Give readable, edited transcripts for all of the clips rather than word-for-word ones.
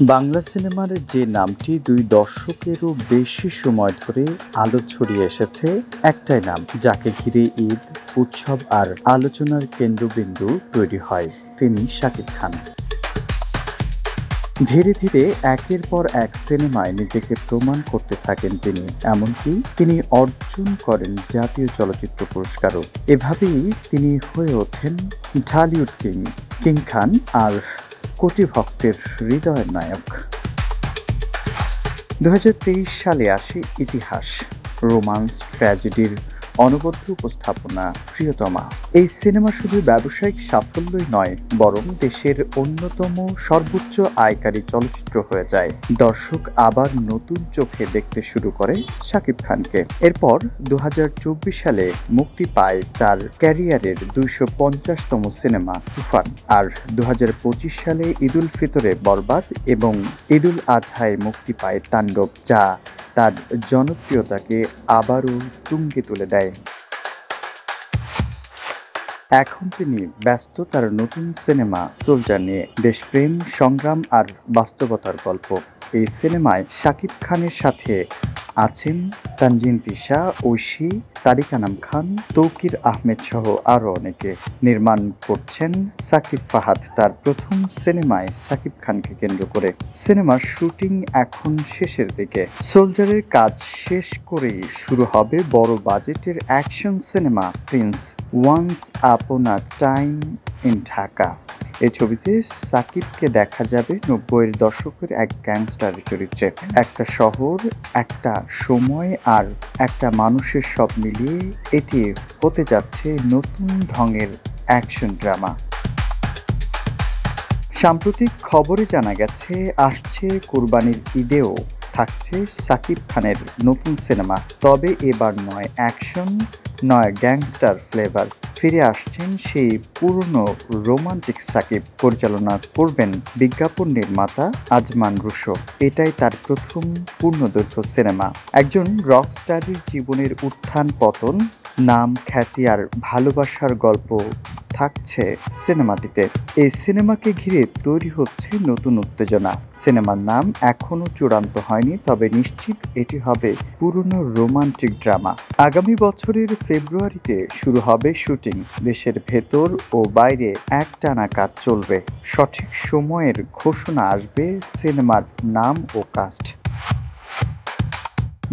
বাংলা সিনেমার যে নামটি ২ দশকেরও বেশি সময় ধরে আলো ছড়িয়ে এসেছে, একটাই নাম, যাকে ঘিরে ঈদ, উৎসব আর আলোচনার কেন্দ্রবিন্দু তৈরি হয়, তিনি শাকিব খান। ধীরে ধীরে একের পর এক সিনেমায় নিজেকে প্রমাণ করতে থাকেন তিনি, এমনকি তিনি অর্জন করেন জাতীয় চলচ্চিত্র পুরস্কারও। এভাবেই তিনি হয়ে ওঠেন ঢালিউড কিং খান আর কোটি ভক্তের হৃদয়ের নায়ক। ২০২৩ সালে আসে ইতিহাস, রোমান্স ট্র্যাজেডির অনবদ্য উপস্থাপনা প্রিয়তমা। এই সিনেমা শুধু ব্যবসায়িক সাফল্যই নয়, বরং দেশের অন্যতম সর্বোচ্চ আয়কারী চলচ্চিত্র হয়ে যায়। দর্শক আবার নতুন চোখে দেখতে শুরু করে শাকিব খানকে। এরপর ২০২৪ সালে মুক্তি পায় তার ক্যারিয়ারের ২৫০তম সিনেমা তুফান, আর ২০২৫ সালে ঈদুল ফিতরে বরবাদ এবং ঈদুল আজহায় মুক্তি পায় তাণ্ডব, যা তার জনপ্রিয়তাকে আবারও তুঙ্গে তুলে দেয়। এখন তিনি ব্যস্ত তার নতুন সিনেমা সোলজার নিয়ে, দেশপ্রেম, সংগ্রাম আর বাস্তবতার গল্প। এই সিনেমায় শাকিব খানের সাথে আছেন তানজিন তিশা, ঐশী, তারিক আনাম খান, তৌকির আহমেদ সহ আরও অনেকে। নির্মাণ করছেন সাকিব ফাহাদ তার প্রথম সিনেমায় শাকিব খানকে কেন্দ্র করে। সিনেমার শুটিং এখন শেষের দিকে। সোলজারের কাজ শেষ করেই শুরু হবে বড় বাজেটের action cinema Prince once upon a time in Dhaka. এই ছবিতে সাকিবকে দেখা যাবে ৯০-এর দশকের এক গ্যাংস্টারের চরিত্রে। একটা শহর, একটা সময় আর একটা মানুষের সব মিলিয়ে এটি হতে যাচ্ছে নতুন ঢঙের অ্যাকশন ড্রামা। সাম্প্রতিক খবরে জানা গেছে, আসছে কোরবানির ঈদেও থাকছে শাকিব খানের নতুন সিনেমা। তবে এবার নয় অ্যাকশন, নয় গ্যাংস্টার ফ্লেভার। ফিরে আসছেন সেই পুরনো রোমান্টিক শাকিব। পরিচালনা করবেন বিজ্ঞাপন নির্মাতা আজমান রুশো। এটাই তার প্রথম পূর্ণদৈর্ঘ্য সিনেমা। একজন রকস্টারের জীবনের উত্থান পতন, নাম, খ্যাতি আর ভালোবাসার গল্প থাকছে সিনেমাটিতে। এই সিনেমাকে ঘিরে তৈরি হচ্ছে নতুন উত্তেজনা। সিনেমার নাম এখনো চূড়ান্ত হয়নি, তবে নিশ্চিত এটি হবে পুরনো রোমান্টিক ড্রামা। আগামী বছরের ফেব্রুয়ারিতে শুরু হবে শুটিং। দেশের ভেতর ও বাইরে একটানা কাজ চলবে। সঠিক সময়ের ঘোষণা আসবে সিনেমার নাম ও কাস্ট।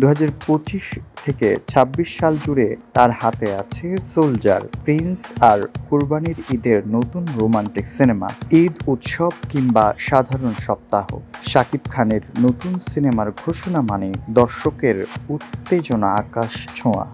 ২০২৫ থেকে ২৬ সাল জুড়ে তার হাতে আছে সোলজার, প্রিন্স আর কোরবানির ঈদের নতুন রোমান্টিক সিনেমা। ঈদ, উৎসব কিংবা সাধারণ সপ্তাহ, শাকিব খানের নতুন সিনেমার ঘোষণা মানে দর্শকের উত্তেজনা আকাশ ছোঁয়া।